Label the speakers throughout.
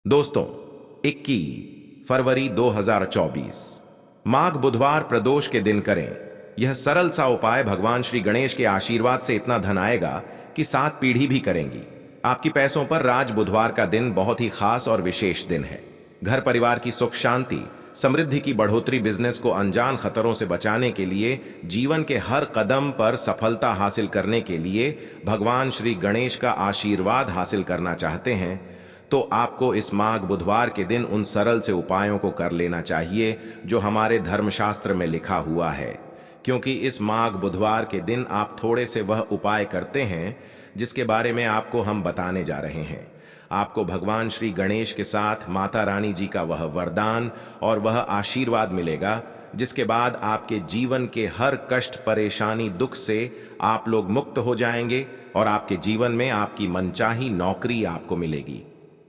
Speaker 1: दोस्तों, 21 फरवरी 2024 माघ बुधवार प्रदोष के दिन करें यह सरल सा उपाय। भगवान श्री गणेश के आशीर्वाद से इतना धन आएगा कि 7 पीढ़ी भी करेंगी। आपकी पैसों पर राज बुधवार का दिन बहुत ही खास और विशेष दिन है। घर परिवार की सुख शांति, समृद्धि की बढ़ोतरी, बिजनेस को अनजान खतरों से बचाने के लिए, जीवन के हर कदम पर सफलता हासिल करने के लिए भगवान श्री गणेश का आशीर्वाद हासिल करना चाहते हैं तो आपको इस माघ बुधवार के दिन उन सरल से उपायों को कर लेना चाहिए जो हमारे धर्मशास्त्र में लिखा हुआ है। क्योंकि इस माघ बुधवार के दिन आप थोड़े से वह उपाय करते हैं जिसके बारे में आपको हम बताने जा रहे हैं। आपको भगवान श्री गणेश के साथ माता रानी जी का वह वरदान और वह आशीर्वाद मिलेगा जिसके बाद आपके जीवन के हर कष्ट, परेशानी, दुख से आप लोग मुक्त हो जाएंगे और आपके जीवन में आपकी मनचाही नौकरी आपको मिलेगी।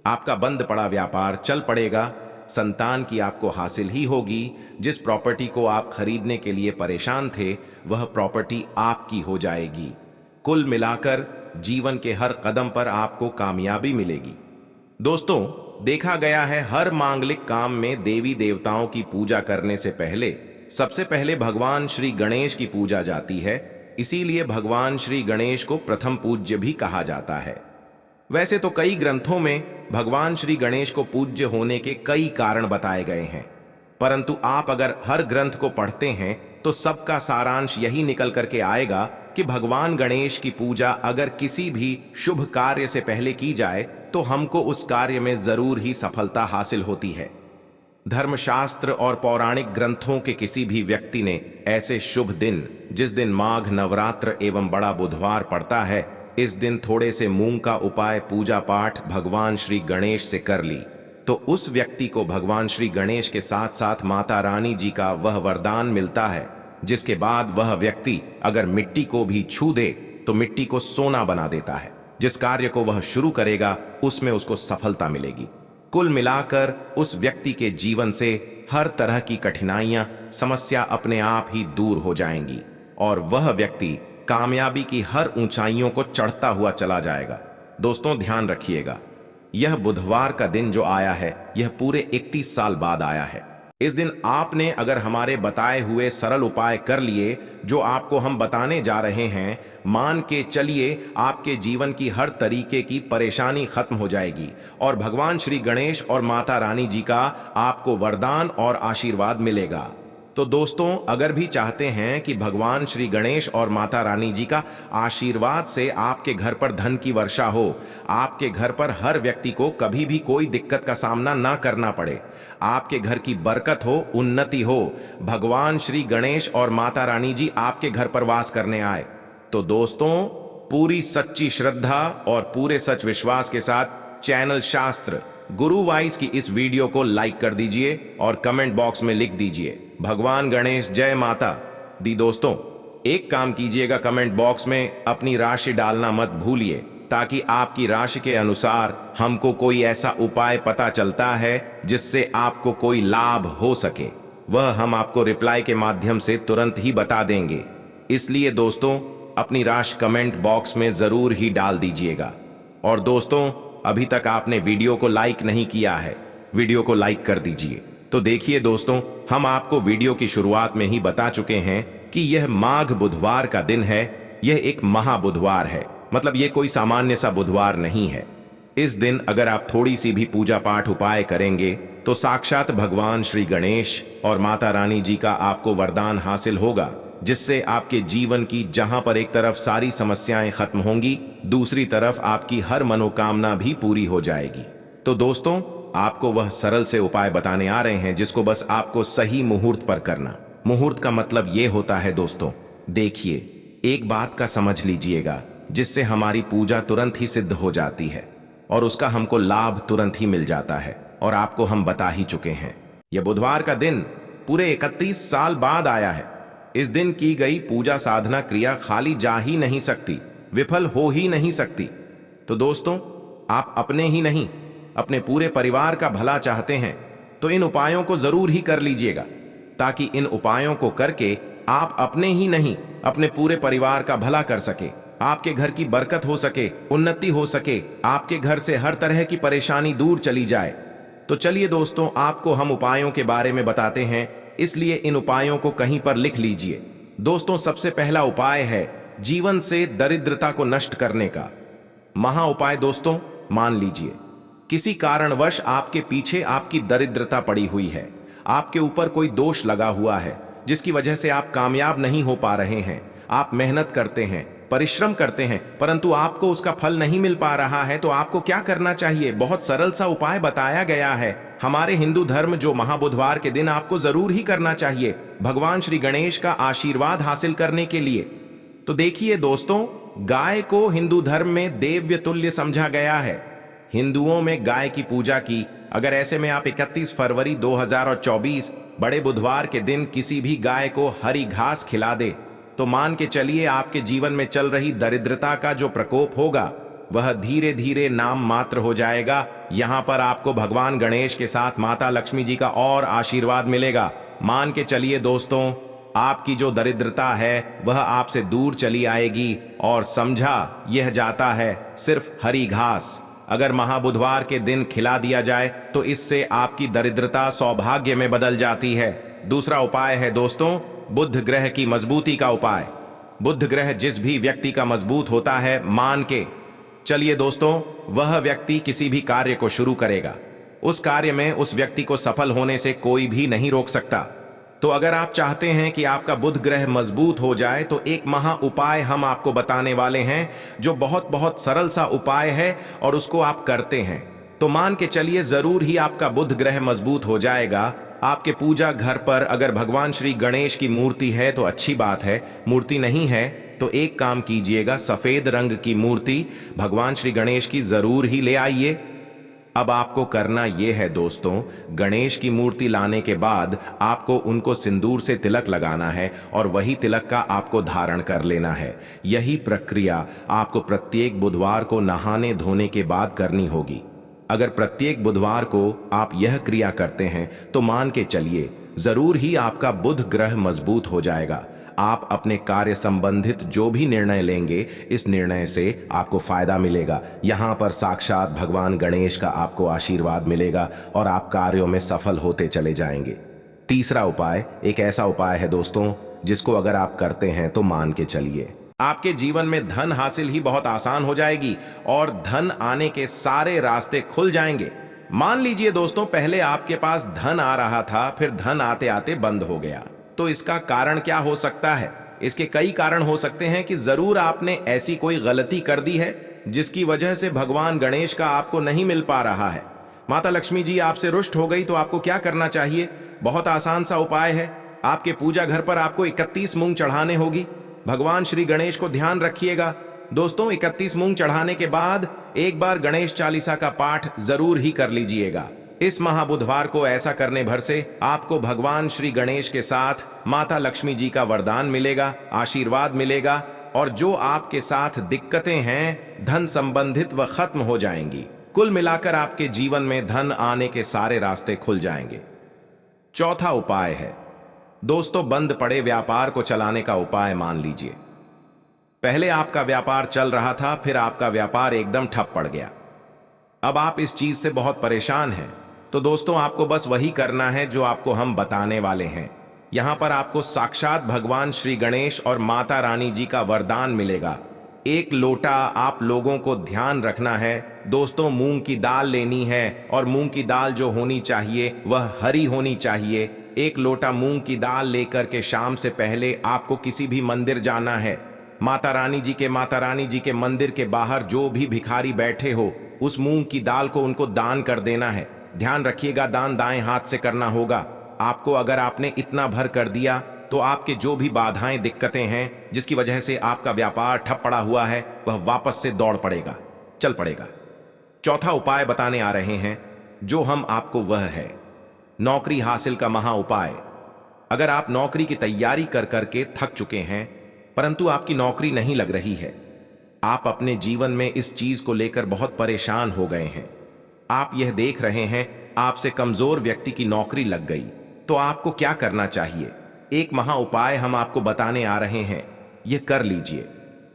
Speaker 1: आपका बंद पड़ा व्यापार चल पड़ेगा, संतान की आपको हासिल ही होगी। जिस प्रॉपर्टी को आप खरीदने के लिए परेशान थे वह प्रॉपर्टी आपकी हो जाएगी। कुल मिलाकर जीवन के हर कदम पर आपको कामयाबी मिलेगी। दोस्तों, देखा गया है हर मांगलिक काम में देवी देवताओं की पूजा करने से पहले सबसे पहले भगवान श्री गणेश की पूजा जाती है। इसीलिए भगवान श्री गणेश को प्रथम पूज्य भी कहा जाता है। वैसे तो कई ग्रंथों में भगवान श्री गणेश को पूज्य होने के कई कारण बताए गए हैं, परंतु आप अगर हर ग्रंथ को पढ़ते हैं तो सबका सारांश यही निकल करके आएगा कि भगवान गणेश की पूजा अगर किसी भी शुभ कार्य से पहले की जाए तो हमको उस कार्य में जरूर ही सफलता हासिल होती है। धर्मशास्त्र और पौराणिक ग्रंथों के किसी भी व्यक्ति ने ऐसे शुभ दिन, जिस दिन माघ नवरात्र एवं बड़ा बुधवार पड़ता है, इस दिन थोड़े से मूंग का उपाय, पूजा पाठ भगवान श्री गणेश से कर ली तो उस व्यक्ति को भगवान श्री गणेश के साथ साथ माता रानी जी का वह वरदान मिलता है जिसके बाद वह व्यक्ति अगर मिट्टी को भी छू दे तो मिट्टी को सोना बना देता है। जिस कार्य को वह शुरू करेगा उसमें उसको सफलता मिलेगी। कुल मिलाकर उस व्यक्ति के जीवन से हर तरह की कठिनाइयां, समस्या अपने आप ही दूर हो जाएंगी और वह व्यक्ति कामयाबी की हर ऊंचाइयों को चढ़ता हुआ चला जाएगा। दोस्तों, ध्यान रखिएगा, यह बुधवार का दिन जो आया है यह पूरे 31 साल बाद आया है। इस दिन आपने अगर हमारे बताए हुए सरल उपाय कर लिए जो आपको हम बताने जा रहे हैं, मान के चलिए आपके जीवन की हर तरीके की परेशानी खत्म हो जाएगी और भगवान श्री गणेश और माता रानी जी का आपको वरदान और आशीर्वाद मिलेगा। तो दोस्तों, अगर भी चाहते हैं कि भगवान श्री गणेश और माता रानी जी का आशीर्वाद से आपके घर पर धन की वर्षा हो, आपके घर पर हर व्यक्ति को कभी भी कोई दिक्कत का सामना ना करना पड़े, आपके घर की बरकत हो, उन्नति हो, भगवान श्री गणेश और माता रानी जी आपके घर पर वास करने आए, तो दोस्तों पूरी सच्ची श्रद्धा और पूरे सच विश्वास के साथ चैनल शास्त्र गुरु वाइस की इस वीडियो को लाइक कर दीजिए और कमेंट बॉक्स में लिख दीजिए भगवान गणेश जय माता दी। दोस्तों, एक काम कीजिएगा, कमेंट बॉक्स में अपनी राशि डालना मत भूलिए ताकि आपकी राशि के अनुसार हमको कोई ऐसा उपाय पता चलता है जिससे आपको कोई लाभ हो सके, वह हम आपको रिप्लाई के माध्यम से तुरंत ही बता देंगे। इसलिए दोस्तों, अपनी राशि कमेंट बॉक्स में जरूर ही डाल दीजिएगा। और दोस्तों, अभी तक आपने वीडियो को लाइक नहीं किया है, वीडियो को लाइक कर दीजिए। तो देखिए दोस्तों, हम आपको वीडियो की शुरुआत में ही बता चुके हैं कि यह माघ बुधवार का दिन है। यह एक महा बुधवार है, मतलब यह कोई सामान्य सा बुधवार नहीं है। इस दिन अगर आप थोड़ी सी भी पूजा पाठ उपाय करेंगे तो साक्षात भगवान श्री गणेश और माता रानी जी का आपको वरदान हासिल होगा जिससे आपके जीवन की जहां पर एक तरफ सारी समस्याएं खत्म होंगी, दूसरी तरफ आपकी हर मनोकामना भी पूरी हो जाएगी। तो दोस्तों, आपको वह सरल से उपाय बताने आ रहे हैं जिसको बस आपको सही मुहूर्त पर करना। मुहूर्त का मतलब यह होता है दोस्तों, देखिए, एक बात का समझ लीजिएगा जिससे हमारी पूजा तुरंत ही सिद्ध हो जाती है और उसका हमको लाभ तुरंत ही मिल जाता है और आपको हम बता ही चुके हैं। यह बुधवार का दिन पूरे 31 साल बाद आया है। इस दिन की गई पूजा साधना क्रिया खाली जा ही नहीं सकती, विफल हो ही नहीं सकती। तो दोस्तों, आप अपने ही नहीं अपने पूरे परिवार का भला चाहते हैं तो इन उपायों को जरूर ही कर लीजिएगा ताकि इन उपायों को करके आप अपने ही नहीं अपने पूरे परिवार का भला कर सके, आपके घर की बरकत हो सके, उन्नति हो सके, आपके घर से हर तरह की परेशानी दूर चली जाए। तो चलिए दोस्तों, आपको हम उपायों के बारे में बताते हैं, इसलिए इन उपायों को कहीं पर लिख लीजिए। दोस्तों, सबसे पहला उपाय है जीवन से दरिद्रता को नष्ट करने का महा उपाय। दोस्तों, मान लीजिए किसी कारणवश आपके पीछे आपकी दरिद्रता पड़ी हुई है, आपके ऊपर कोई दोष लगा हुआ है जिसकी वजह से आप कामयाब नहीं हो पा रहे हैं। आप मेहनत करते हैं, परिश्रम करते हैं, परंतु आपको उसका फल नहीं मिल पा रहा है। तो आपको क्या करना चाहिए? बहुत सरल सा उपाय बताया गया है हमारे हिंदू धर्म, जो महाबुधवार के दिन आपको जरूर ही करना चाहिए भगवान श्री गणेश का आशीर्वाद हासिल करने के लिए। तो देखिए दोस्तों, गाय को हिंदू धर्म में देव्य तुल्य समझा गया है। हिंदुओं में गाय की पूजा की। अगर ऐसे में आप 31 फरवरी 2024 बड़े बुधवार के दिन किसी भी गाय को हरी घास खिला दे, तो मान के चलिए आपके जीवन में चल रही दरिद्रता का जो प्रकोप होगा वह धीरे धीरे नाम मात्र हो जाएगा। यहां पर आपको भगवान गणेश के साथ माता लक्ष्मी जी का और आशीर्वाद मिलेगा। मान के चलिए दोस्तों, आपकी जो दरिद्रता है वह आपसे दूर चली आएगी। और समझा यह जाता है सिर्फ हरी घास अगर महाबुधवार के दिन खिला दिया जाए तो इससे आपकी दरिद्रता सौभाग्य में बदल जाती है। दूसरा उपाय है दोस्तों, बुध ग्रह की मजबूती का उपाय। बुध ग्रह जिस भी व्यक्ति का मजबूत होता है, मान के चलिए दोस्तों, वह व्यक्ति किसी भी कार्य को शुरू करेगा, उस कार्य में उस व्यक्ति को सफल होने से कोई भी नहीं रोक सकता। तो अगर आप चाहते हैं कि आपका बुध ग्रह मजबूत हो जाए तो एक महा उपाय हम आपको बताने वाले हैं, जो बहुत बहुत सरल सा उपाय है और उसको आप करते हैं तो मान के चलिए जरूर ही आपका बुध ग्रह मजबूत हो जाएगा। आपके पूजा घर पर अगर भगवान श्री गणेश की मूर्ति है तो अच्छी बात है, मूर्ति नहीं है तो एक काम कीजिएगा, सफेद रंग की मूर्ति भगवान श्री गणेश की जरूर ही ले आइए। अब आपको करना यह है दोस्तों, गणेश की मूर्ति लाने के बाद आपको उनको सिंदूर से तिलक लगाना है और वही तिलक का आपको धारण कर लेना है। यही प्रक्रिया आपको प्रत्येक बुधवार को नहाने धोने के बाद करनी होगी। अगर प्रत्येक बुधवार को आप यह क्रिया करते हैं तो मान के चलिए जरूर ही आपका बुध ग्रह मजबूत हो जाएगा। आप अपने कार्य संबंधित जो भी निर्णय लेंगे, इस निर्णय से आपको फायदा मिलेगा। यहां पर साक्षात भगवान गणेश का आपको आशीर्वाद मिलेगा और आप कार्यों में सफल होते चले जाएंगे। तीसरा उपाय एक ऐसा उपाय है दोस्तों, जिसको अगर आप करते हैं तो मान के चलिए आपके जीवन में धन हासिल ही बहुत आसान हो जाएगी और धन आने के सारे रास्ते खुल जाएंगे। मान लीजिए दोस्तों, पहले आपके पास धन आ रहा था, फिर धन आते आते बंद हो गया। तो इसका कारण क्या हो सकता है? इसके कई कारण हो सकते हैं कि जरूर आपने ऐसी कोई गलती कर दी है जिसकी वजह से भगवान गणेश का आपको नहीं मिल पा रहा है। माता लक्ष्मी जी आपसे रुष्ट हो गई तो आपको क्या करना चाहिए? बहुत आसान सा उपाय है। आपके पूजा घर पर आपको 31 मूंग चढ़ाने होगी। भगवान श्री गणेश को ध्यान रखिएगा दोस्तों, 31 मूंग चढ़ाने के बाद एक बार गणेश चालीसा का पाठ जरूर ही कर लीजिएगा। इस महाबुधवार को ऐसा करने भर से आपको भगवान श्री गणेश के साथ माता लक्ष्मी जी का वरदान मिलेगा, आशीर्वाद मिलेगा और जो आपके साथ दिक्कतें हैं धन संबंधित वह खत्म हो जाएंगी। कुल मिलाकर आपके जीवन में धन आने के सारे रास्ते खुल जाएंगे। चौथा उपाय है दोस्तों, बंद पड़े व्यापार को चलाने का उपाय। मान लीजिए पहले आपका व्यापार चल रहा था, फिर आपका व्यापार एकदम ठप पड़ गया। अब आप इस चीज से बहुत परेशान हैं। तो दोस्तों, आपको बस वही करना है जो आपको हम बताने वाले हैं। यहां पर आपको साक्षात भगवान श्री गणेश और माता रानी जी का वरदान मिलेगा। एक लोटा आप लोगों को ध्यान रखना है दोस्तों, मूंग की दाल लेनी है और मूंग की दाल जो होनी चाहिए वह हरी होनी चाहिए। एक लोटा मूंग की दाल लेकर के शाम से पहले आपको किसी भी मंदिर जाना है। माता रानी जी के मंदिर के बाहर जो भी भिखारी बैठे हो, उस मूंग की दाल को उनको दान कर देना है। ध्यान रखिएगा, दान दाएं हाथ से करना होगा आपको। अगर आपने इतना भर कर दिया तो आपके जो भी बाधाएं दिक्कतें हैं जिसकी वजह से आपका व्यापार ठप पड़ा हुआ है, वह वापस से दौड़ पड़ेगा, चल पड़ेगा। चौथा उपाय बताने आ रहे हैं जो हम आपको, वह है नौकरी हासिल का महा उपाय। अगर आप नौकरी की तैयारी कर करके थक चुके हैं परंतु आपकी नौकरी नहीं लग रही है, आप अपने जीवन में इस चीज को लेकर बहुत परेशान हो गए हैं, आप यह देख रहे हैं आपसे कमजोर व्यक्ति की नौकरी लग गई, तो आपको क्या करना चाहिए? एक महा उपाय हम आपको बताने आ रहे हैं, यह कर लीजिए।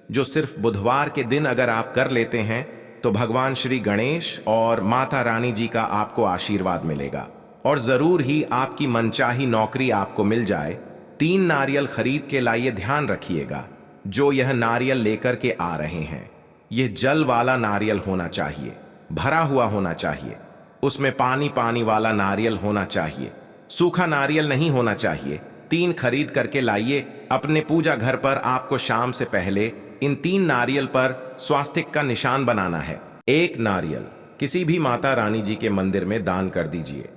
Speaker 1: जो सिर्फ बुधवार के दिन अगर आप कर लेते हैं तो भगवान श्री गणेश और माता रानी जी का आपको आशीर्वाद मिलेगा और जरूर ही आपकी मनचाही नौकरी आपको मिल जाए। 3 नारियल खरीद के लाइए। ध्यान रखिएगा, जो यह नारियल लेकर के आ रहे हैं यह जल वाला नारियल होना चाहिए, भरा हुआ होना चाहिए, उसमें पानी पानी वाला नारियल होना चाहिए, सूखा नारियल नहीं होना चाहिए। 3 खरीद करके लाइए। अपने पूजा घर पर आपको शाम से पहले इन 3 नारियल पर स्वास्तिक का निशान बनाना है। 1 नारियल किसी भी माता रानी जी के मंदिर में दान कर दीजिए,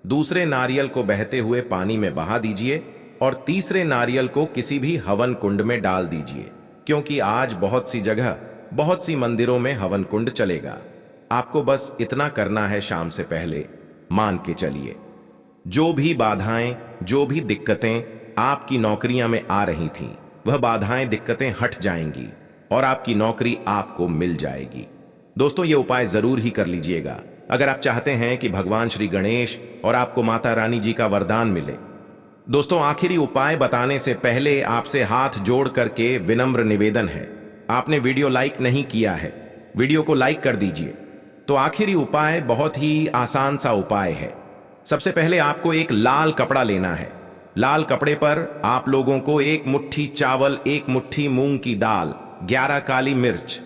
Speaker 1: दूसरे नारियल को बहते हुए पानी में बहा दीजिए और तीसरे नारियल को किसी भी हवन कुंड में डाल दीजिए, क्योंकि आज बहुत सी जगह बहुत सी मंदिरों में हवन कुंड चलेगा। आपको बस इतना करना है शाम से पहले। मान के चलिए, जो भी बाधाएं, जो भी दिक्कतें आपकी नौकरियां में आ रही थीं, वह बाधाएं दिक्कतें हट जाएंगी और आपकी नौकरी आपको मिल जाएगी। दोस्तों, ये उपाय जरूर ही कर लीजिएगा अगर आप चाहते हैं कि भगवान श्री गणेश और आपको माता रानी जी का वरदान मिले। दोस्तों, आखिरी उपाय बताने से पहले आपसे हाथ जोड़ करके विनम्र निवेदन है, आपने वीडियो लाइक नहीं किया है, वीडियो को लाइक कर दीजिए। तो आखिरी उपाय बहुत ही आसान सा उपाय है। सबसे पहले आपको एक लाल कपड़ा लेना है। लाल कपड़े पर आप लोगों को 1 मुट्ठी चावल, 1 मुट्ठी मूंग की दाल, 11 काली मिर्च,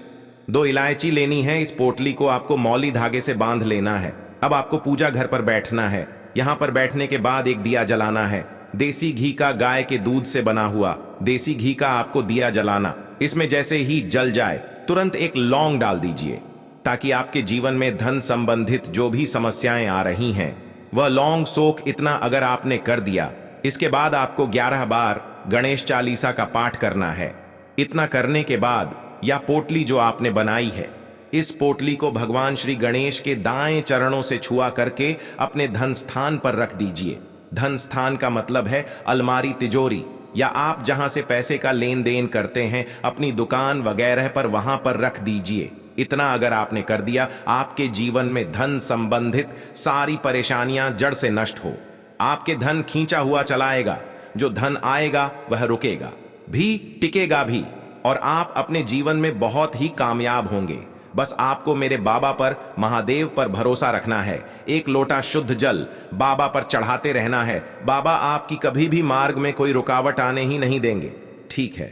Speaker 1: 2 इलायची लेनी है। इस पोटली को आपको मौली धागे से बांध लेना है। अब आपको पूजा घर पर बैठना है। यहां पर बैठने के बाद एक दिया जलाना है, देसी घी का, गाय के दूध से बना हुआ देसी घी का आपको दिया जलाना। इसमें जैसे ही जल जाए तुरंत एक लौंग डाल दीजिए, ताकि आपके जीवन में धन संबंधित जो भी समस्याएं आ रही हैं वह लौंग सोख इतना अगर आपने कर दिया, इसके बाद आपको 11 बार गणेश चालीसा का पाठ करना है। इतना करने के बाद यह पोटली जो आपने बनाई है, इस पोटली को भगवान श्री गणेश के दाएं चरणों से छुआ करके अपने धन स्थान पर रख दीजिए। धन स्थान का मतलब है अलमारी, तिजोरी, या आप जहां से पैसे का लेन देन करते हैं, अपनी दुकान वगैरह पर, वहां पर रख दीजिए। इतना अगर आपने कर दिया, आपके जीवन में धन संबंधित सारी परेशानियां जड़ से नष्ट हो। आपके धन खींचा हुआ चलाएगा, जो धन आएगा वह रुकेगा भी, टिकेगा भी, और आप अपने जीवन में बहुत ही कामयाब होंगे। बस आपको मेरे बाबा पर, महादेव पर भरोसा रखना है। 1 लोटा शुद्ध जल बाबा पर चढ़ाते रहना है। बाबा आपकी कभी भी मार्ग में कोई रुकावट आने ही नहीं देंगे। ठीक है,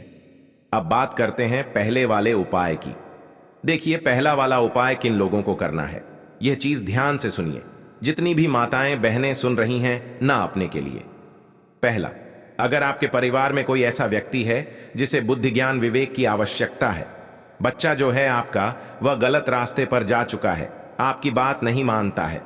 Speaker 1: अब बात करते हैं पहले वाले उपाय की। देखिए, पहला वाला उपाय किन लोगों को करना है, यह चीज ध्यान से सुनिए। जितनी भी माताएं बहनें सुन रही हैं ना, अपने के लिए। पहला, अगर आपके परिवार में कोई ऐसा व्यक्ति है जिसे बुद्धि ज्ञान विवेक की आवश्यकता है, बच्चा जो है आपका वह गलत रास्ते पर जा चुका है, आपकी बात नहीं मानता है,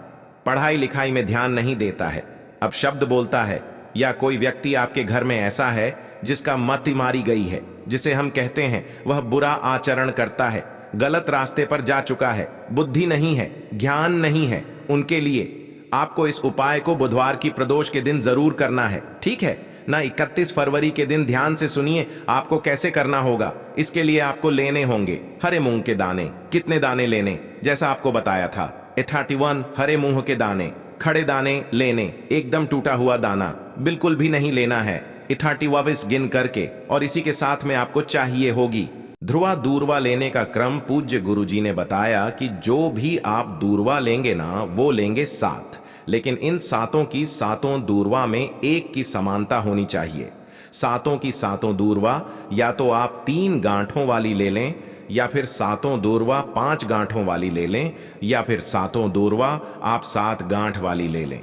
Speaker 1: पढ़ाई लिखाई में ध्यान नहीं देता है, अब शब्द बोलता है, या कोई व्यक्ति आपके घर में ऐसा है जिसका मति मारी गई है, जिसे हम कहते हैं वह बुरा आचरण करता है, गलत रास्ते पर जा चुका है, बुद्धि नहीं है, ज्ञान नहीं है, उनके लिए आपको इस उपाय को बुधवार की प्रदोष के दिन जरूर करना है। ठीक है ना? 31 फरवरी के दिन ध्यान से सुनिए आपको कैसे करना होगा। इसके लिए आपको लेने होंगे हरे मूंग के दाने। कितने दाने लेने? जैसा आपको बताया था, 31 हरे मूंग के दाने, खड़े दाने लेने, एकदम टूटा हुआ दाना बिल्कुल भी नहीं लेना है। 38 गिन करके, और इसी के साथ में आपको चाहिए होगी ध्रुवा दूर्वा लेने का क्रम। पूज्य गुरुजी ने बताया कि जो भी आप दूर्वा लेंगे ना, वो लेंगे 7, लेकिन इन 7 की 7 दूर्वा में एक की समानता होनी चाहिए। 7 की 7 दूर्वा या तो आप 3 गांठों वाली ले लें, या फिर 7 दूर्वा 5 गांठों वाली ले लें, या फिर 7 दूर्वा आप 7 गांठ वाली ले लें।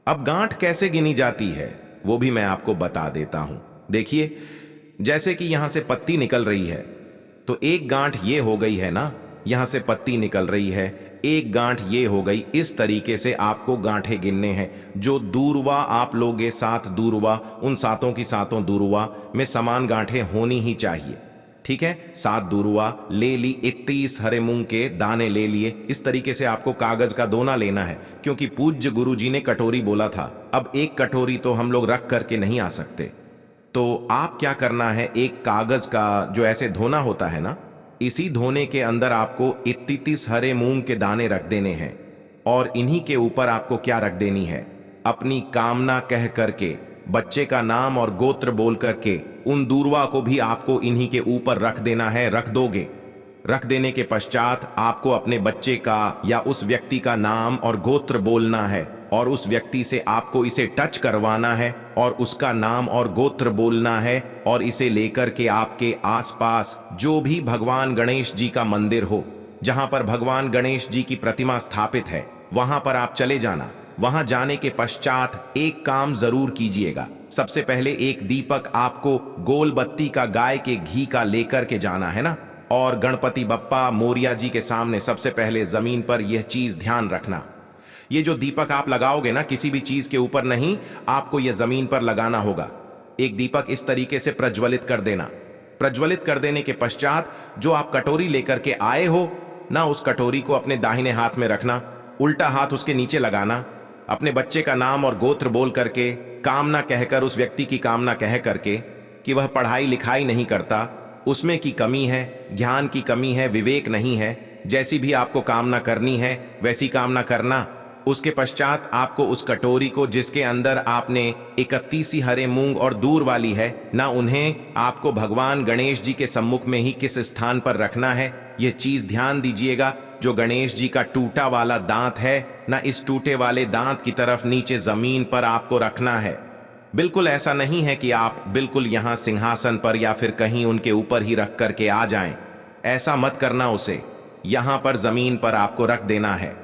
Speaker 1: अब गांठ कैसे गिनी जाती है वो भी मैं आपको बता देता हूं। देखिए, जैसे कि यहां से पत्ती निकल रही है, तो एक गांठ ये हो गई है ना, यहां से पत्ती निकल रही है, एक गांठ ये हो गई। इस तरीके से आपको गांठें गिनने हैं। जो दूर्वा आप लोगे 7 दूर्वा, उन 7 की 7 दूर्वा में समान गांठें होनी ही चाहिए। ठीक है, 7 दूर्वा ले ली, 31 हरे मूंग के दाने ले लिए। इस तरीके से आपको कागज का दोना लेना है, क्योंकि पूज्य गुरुजी ने कटोरी बोला था। अब एक कटोरी तो हम लोग रख करके नहीं आ सकते, तो आप क्या करना है, एक कागज का जो ऐसे धोना होता है ना, इसी धोने के अंदर आपको 31 हरे मूंग के दाने रख देने हैं, और इन्हीं के ऊपर आपको क्या रख देनी है, अपनी कामना कह करके, बच्चे का नाम और गोत्र बोल करके उन दूरवा को भी आपको इन्हीं के ऊपर रख देना है। रख दोगे। रख देने के पश्चात आपको अपने बच्चे का या उस व्यक्ति का नाम और गोत्र बोलना है और उस व्यक्ति से आपको इसे टच करवाना है और उसका नाम और गोत्र बोलना है और इसे लेकर के आपके आसपास जो भी भगवान गणेश जी का मंदिर हो, जहां पर भगवान गणेश जी की प्रतिमा स्थापित है, वहां पर आप चले जाना। वहां जाने के पश्चात एक काम जरूर कीजिएगा। सबसे पहले एक दीपक आपको गोल बत्ती का गाय के घी का लेकर के जाना है ना, और गणपति बप्पा मोरिया जी के सामने सबसे पहले जमीन पर यह चीज ध्यान रखना, ये जो दीपक आप लगाओगे ना, किसी भी चीज के ऊपर नहीं, आपको यह जमीन पर लगाना होगा। एक दीपक इस तरीके से प्रज्वलित कर देना। प्रज्वलित कर देने के पश्चात जो आप कटोरी लेकर के आए हो ना, उस कटोरी को अपने दाहिने हाथ में रखना, उल्टा हाथ उसके नीचे लगाना। अपने बच्चे का नाम और गोत्र बोल करके, कामना कहकर, उस व्यक्ति की कामना कह करके कि वह पढ़ाई लिखाई नहीं करता, उसमें की कमी है, ज्ञान की कमी है, विवेक नहीं है, जैसी भी आपको कामना करनी है वैसी कामना करना। उसके पश्चात आपको उस कटोरी को जिसके अंदर आपने 31 हरे मूंग और दूर वाली है ना, उन्हें आपको भगवान गणेश जी के सम्मुख में ही किस स्थान पर रखना है, यह चीज ध्यान दीजिएगा। जो गणेश जी का टूटा वाला दांत है ना, इस टूटे वाले दांत की तरफ नीचे जमीन पर आपको रखना है। बिल्कुल ऐसा नहीं है कि आप बिल्कुल यहां सिंहासन पर या फिर कहीं उनके ऊपर ही रख करके आ जाएं। ऐसा मत करना, उसे यहां पर जमीन पर आपको रख देना है।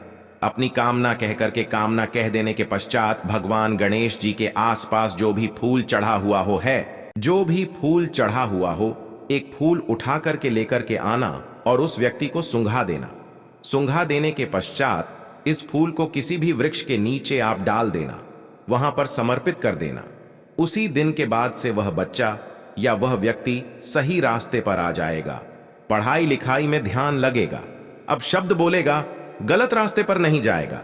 Speaker 1: अपनी कामना कह करके, कामना कह देने के पश्चात भगवान गणेश जी के आसपास जो भी फूल चढ़ा हुआ हो है, जो भी फूल चढ़ा हुआ हो, एक फूल उठा करके लेकर के आना और उस व्यक्ति को सूंघा देना। सूंघा देने के पश्चात इस फूल को किसी भी वृक्ष के नीचे आप डाल देना, वहां पर समर्पित कर देना। उसी दिन के बाद से वह बच्चा या वह व्यक्ति सही रास्ते पर आ जाएगा, पढ़ाई लिखाई में ध्यान लगेगा, अब शब्द बोलेगा, गलत रास्ते पर नहीं जाएगा।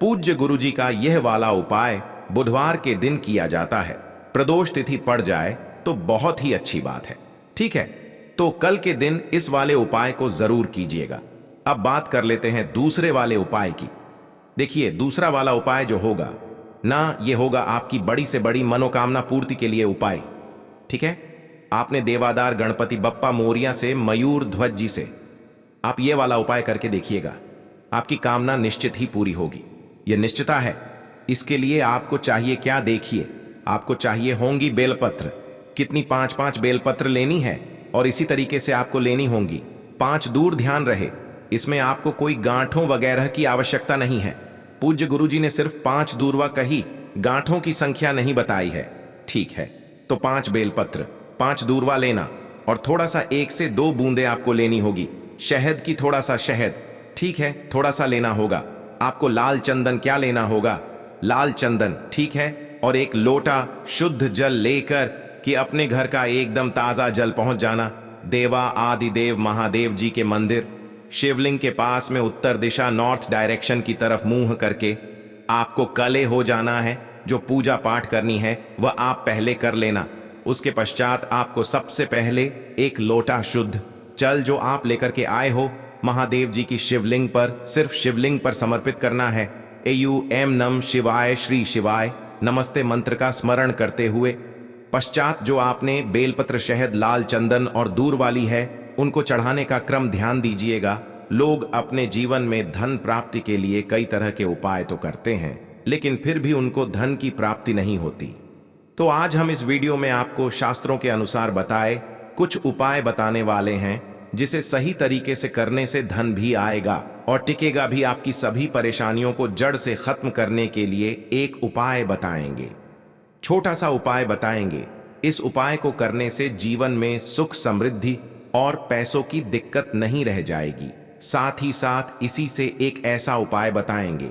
Speaker 1: पूज्य गुरुजी का यह वाला उपाय बुधवार के दिन किया जाता है। प्रदोष तिथि पड़ जाए तो बहुत ही अच्छी बात है। ठीक है, तो कल के दिन इस वाले उपाय को जरूर कीजिएगा। अब बात कर लेते हैं दूसरे वाले उपाय की। देखिए, दूसरा वाला उपाय जो होगा ना, ये होगा आपकी बड़ी से बड़ी मनोकामना पूर्ति के लिए उपाय। ठीक है, आपने देवादार गणपति बप्पा मोरिया से, मयूर ध्वज जी से आप ये वाला उपाय करके देखिएगा, आपकी कामना निश्चित ही पूरी होगी। यह निश्चिता है। इसके लिए आपको चाहिए क्या, देखिए, आपको चाहिए होंगी बेलपत्र। कितनी? 5-5 बेलपत्र लेनी है और इसी तरीके से आपको लेनी होंगी 5 दूर। ध्यान रहे, इसमें आपको कोई गांठों वगैरह की आवश्यकता नहीं है। पूज्य गुरुजी ने सिर्फ 5 दूरवा कही, गांठों की संख्या नहीं बताई है। ठीक है, तो 5 बेलपत्र, 5 दूरवा लेना और थोड़ा सा 1 से 2 बूंदे आपको लेनी होगी शहद की, थोड़ा सा शहद। ठीक है, थोड़ा सा लेना होगा आपको। लाल चंदन क्या लेना होगा? लाल चंदन। ठीक है, और एक लोटा शुद्ध जल लेकर कि अपने घर का एकदम ताजा जल पहुंच जाना। देवा आदि देव महादेव जी के मंदिर शिवलिंग के पास में उत्तर दिशा, नॉर्थ डायरेक्शन की तरफ मुंह करके आपको कले हो जाना है। जो पूजा पाठ करनी है वह आप पहले कर लेना। उसके पश्चात आपको सबसे पहले एक लोटा शुद्ध जल जो आप लेकर के आए हो, महादेव जी की शिवलिंग पर, सिर्फ शिवलिंग पर समर्पित करना है। एम नम शिवाय श्री शिवाय नमस्ते मंत्र का स्मरण करते हुए पश्चात जो आपने बेलपत्र, शहद, लाल चंदन और दूर वाली है, उनको चढ़ाने का क्रम ध्यान दीजिएगा। लोग अपने जीवन में धन प्राप्ति के लिए कई तरह के उपाय तो करते हैं, लेकिन फिर भी उनको धन की प्राप्ति नहीं होती। तो आज हम इस वीडियो में आपको शास्त्रों के अनुसार बताए कुछ उपाय बताने वाले हैं, जिसे सही तरीके से करने से धन भी आएगा और टिकेगा भी। आपकी सभी परेशानियों को जड़ से खत्म करने के लिए एक उपाय बताएंगे, छोटा सा उपाय बताएंगे। इस उपाय को करने से जीवन में सुख, समृद्धि और पैसों की दिक्कत नहीं रह जाएगी। साथ ही साथ इसी से एक ऐसा उपाय बताएंगे,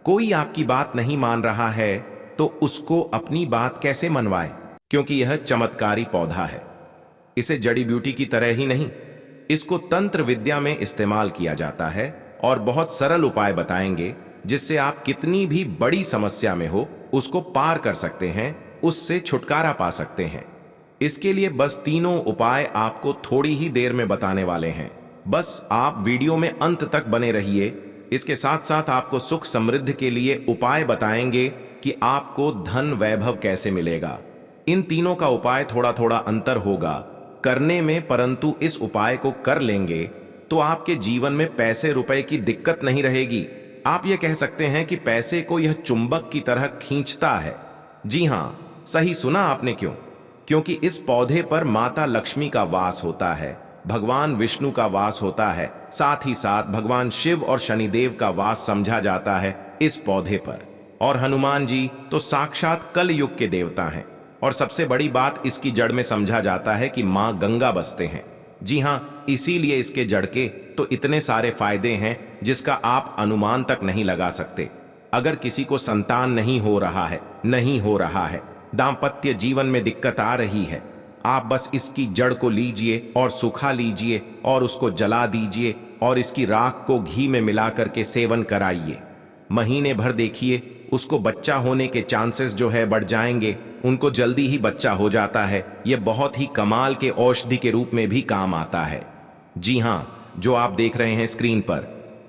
Speaker 1: कोई आपकी बात नहीं मान रहा है तो उसको अपनी बात कैसे मनवाए, क्योंकि यह चमत्कारी पौधा है। इसे जड़ी बूटी की तरह ही नहीं, इसको तंत्र विद्या में इस्तेमाल किया जाता है। और बहुत सरल उपाय बताएंगे जिससे आप कितनी भी बड़ी समस्या में हो उसको पार कर सकते हैं, उससे छुटकारा पा सकते हैं। इसके लिए बस तीनों उपाय आपको थोड़ी ही देर में बताने वाले हैं। बस आप वीडियो में अंत तक बने रहिए। इसके साथ साथ आपको सुख समृद्धि के लिए उपाय बताएंगे कि आपको धन वैभव कैसे मिलेगा। इन तीनों का उपाय थोड़ा थोड़ा अंतर होगा करने में, परंतु इस उपाय को कर लेंगे तो आपके जीवन में पैसे रुपए की दिक्कत नहीं रहेगी। आप यह कह सकते हैं कि पैसे को यह चुंबक की तरह खींचता है। जी हां, सही सुना आपने। क्यों? क्योंकि इस पौधे पर माता लक्ष्मी का वास होता है, भगवान विष्णु का वास होता है, साथ ही साथ भगवान शिव और शनिदेव का वास समझा जाता है इस पौधे पर। और हनुमान जी तो साक्षात कल युग के देवता हैं। और सबसे बड़ी बात, इसकी जड़ में समझा जाता है कि मां गंगा बसते हैं। जी हां, इसीलिए इसके जड़ के तो इतने सारे फायदे हैं जिसका आप अनुमान तक नहीं लगा सकते। अगर किसी को संतान नहीं हो रहा है, दाम्पत्य जीवन में दिक्कत आ रही है, आप बस इसकी जड़ को लीजिए और सुखा लीजिए और उसको जला दीजिए और इसकी राख को घी में मिला करके सेवन कराइए। महीने भर देखिए, उसको बच्चा होने के चांसेस जो है बढ़ जाएंगे, उनको जल्दी ही बच्चा हो जाता है। यह बहुत ही कमाल के औषधि के रूप में भी काम आता है। जी हां, जो आप देख रहे हैं स्क्रीन पर,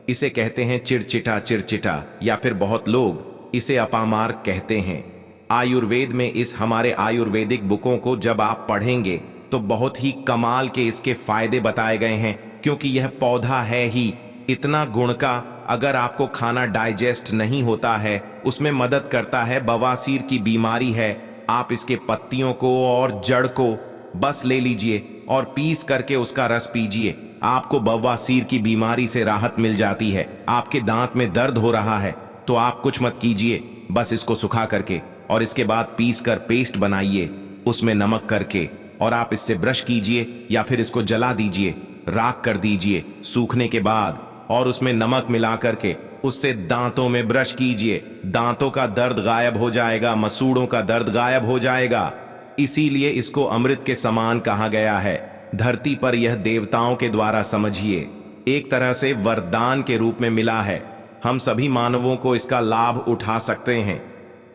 Speaker 1: इसे कहते हैं चिरचिटा या फिर बहुत लोग इसे अपामार्ग कहते हैं। आयुर्वेद में इस हमारे आयुर्वेदिक बुकों को जब आप पढ़ेंगे तो बहुत ही कमाल के इसके फायदे बताए गए हैं, क्योंकि यह पौधा है ही इतना गुण का। अगर आपको खाना डाइजेस्ट नहीं होता है, उसमें मदद करता है। बवासीर की बीमारी है, आप इसके पत्तियों को और जड़ को बस ले लीजिए और पीस करके उसका रस पीजिए, आपको बवासीर की बीमारी से राहत मिल जाती है। आपके दांत में दर्द हो रहा है तो आप कुछ मत कीजिए, बस इसको सुखा करके और इसके बाद पीस कर पेस्ट बनाइए, उसमें नमक करके, और आप इससे ब्रश कीजिए या फिर इसको जला दीजिए, राख कर दीजिए सूखने के बाद, और उसमें नमक मिला करके उससे दांतों में ब्रश कीजिए। दांतों का दर्द गायब हो जाएगा, मसूड़ों का दर्द गायब हो जाएगा। इसीलिए इसको अमृत के समान कहा गया है। धरती पर यह देवताओं के द्वारा, समझिए, एक तरह से वरदान के रूप में मिला है। हम सभी मानवों को इसका लाभ उठा सकते हैं।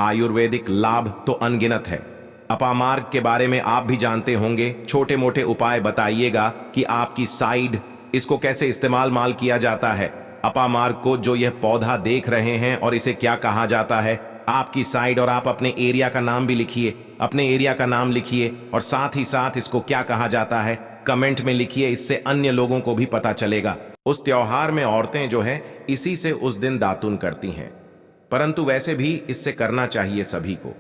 Speaker 1: आयुर्वेदिक लाभ तो अनगिनत है। अपामार्ग के बारे में आप भी जानते होंगे। छोटे मोटे उपाय बताइएगा कि आपकी साइड इसको कैसे इस्तेमाल किया जाता है। अपामार्ग को जो यह पौधा देख रहे हैं और इसे क्या कहा जाता है, आपकी साइड, और आप अपने एरिया का नाम भी लिखिए, अपने एरिया का नाम लिखिए और साथ ही साथ इसको क्या कहा जाता है कमेंट में लिखिए। इससे अन्य लोगों को भी पता चलेगा। उस त्योहार में औरतें जो है इसी से उस दिन दातुन करती हैं, परंतु वैसे भी इससे करना चाहिए सभी को,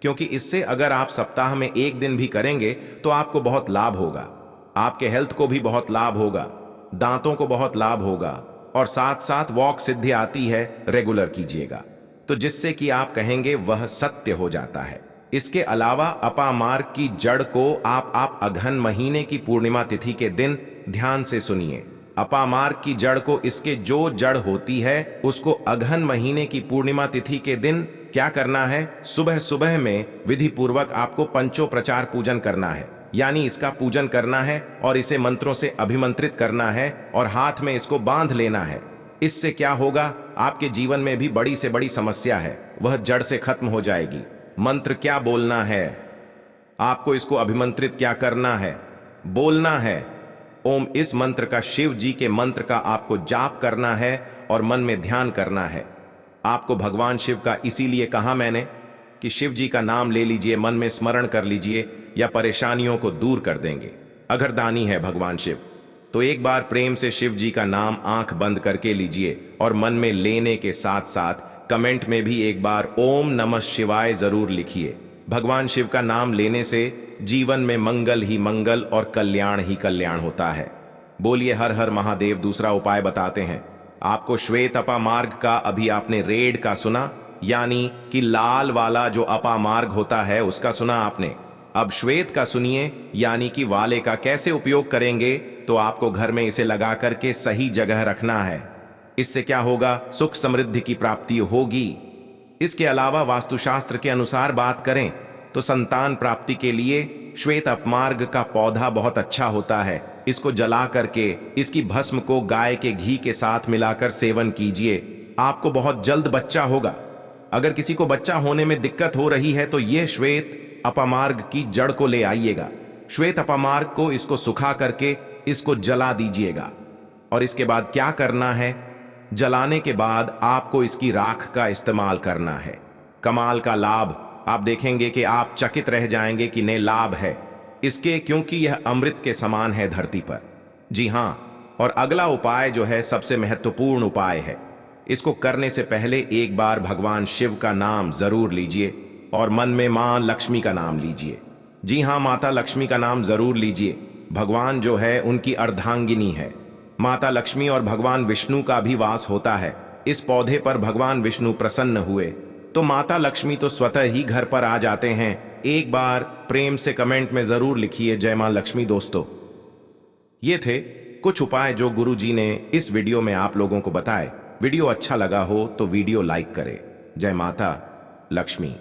Speaker 1: क्योंकि इससे अगर आप सप्ताह में एक दिन भी करेंगे तो आपको बहुत लाभ होगा। आपके हेल्थ को भी बहुत लाभ होगा, दांतों को बहुत लाभ होगा, और साथ साथ वॉक सिद्धि आती है, रेगुलर कीजिएगा, तो जिससे कि आप कहेंगे वह सत्य हो जाता है। इसके अलावा अपामार्ग की जड़ को आप अघन महीने की पूर्णिमा तिथि के दिन ध्यान से सुनिए। अपामार्ग की जड़ को, इसके जो जड़ होती है उसको अघन महीने की पूर्णिमा तिथि के दिन क्या करना है, सुबह सुबह में विधि पूर्वक आपको पंचोपचार पूजन करना है, यानी इसका पूजन करना है और इसे मंत्रों से अभिमंत्रित करना है और हाथ में इसको बांध लेना है। इससे क्या होगा, आपके जीवन में भी बड़ी से बड़ी समस्या है वह जड़ से खत्म हो जाएगी। मंत्र क्या बोलना है, आपको इसको अभिमंत्रित क्या करना है, बोलना है ओम। इस मंत्र का, शिव जी के मंत्र का आपको जाप करना है और मन में ध्यान करना है। आपको भगवान शिव का इसीलिए कहा मैंने कि शिव जी का नाम ले लीजिए, मन में स्मरण कर लीजिए, या परेशानियों को दूर कर देंगे। अगर दानी है भगवान शिव तो एक बार प्रेम से शिव जी का नाम आंख बंद करके लीजिए और मन में लेने के साथ साथ कमेंट में भी एक बार ओम नमः शिवाय जरूर लिखिए। भगवान शिव का नाम लेने से जीवन में मंगल ही मंगल और कल्याण ही कल्याण होता है। बोलिए हर हर महादेव। दूसरा उपाय बताते हैं आपको। श्वेत अपामार्ग का अभी आपने रेड का सुना, यानी कि लाल वाला जो अपामार्ग होता है उसका सुना आपने। अब श्वेत का सुनिए, यानी कि वाले का। कैसे उपयोग करेंगे, तो आपको घर में इसे लगा करके सही जगह रखना है। इससे क्या होगा, सुख समृद्धि की प्राप्ति होगी। इसके अलावा वास्तुशास्त्र के अनुसार बात करें तो संतान प्राप्ति के लिए श्वेत अपमार्ग का पौधा बहुत अच्छा होता है। इसको जला करके इसकी भस्म को गाय के घी के साथ मिलाकर सेवन कीजिए, आपको बहुत जल्द बच्चा होगा। अगर किसी को बच्चा होने में दिक्कत हो रही है तो यह श्वेत अपमार्ग की जड़ को ले आइएगा। श्वेत अपमार्ग को इसको सुखा करके इसको जला दीजिएगा, और इसके बाद क्या करना है, जलाने के बाद आपको इसकी राख का इस्तेमाल करना है। कमाल का लाभ आप देखेंगे कि आप चकित रह जाएंगे कि ने लाभ है इसके, क्योंकि यह अमृत के समान है धरती पर। जी हां, और अगला उपाय जो है सबसे महत्वपूर्ण उपाय है। इसको करने से पहले एक बार भगवान शिव का नाम जरूर लीजिए और मन में मां लक्ष्मी का नाम लीजिए। जी हां, माता लक्ष्मी का नाम जरूर लीजिए। भगवान जो है उनकी अर्धांगिनी है। माता लक्ष्मी और भगवान विष्णु का भी वास होता है। इस पौधे पर भगवान विष्णु प्रसन्न हुए तो माता लक्ष्मी तो स्वतः ही घर पर आ जाते हैं। एक बार प्रेम से कमेंट में जरूर लिखिए जय मां लक्ष्मी। दोस्तों, ये थे कुछ उपाय जो गुरु जी ने इस वीडियो में आप लोगों को बताए। वीडियो अच्छा लगा हो तो वीडियो लाइक करें। जय माता लक्ष्मी।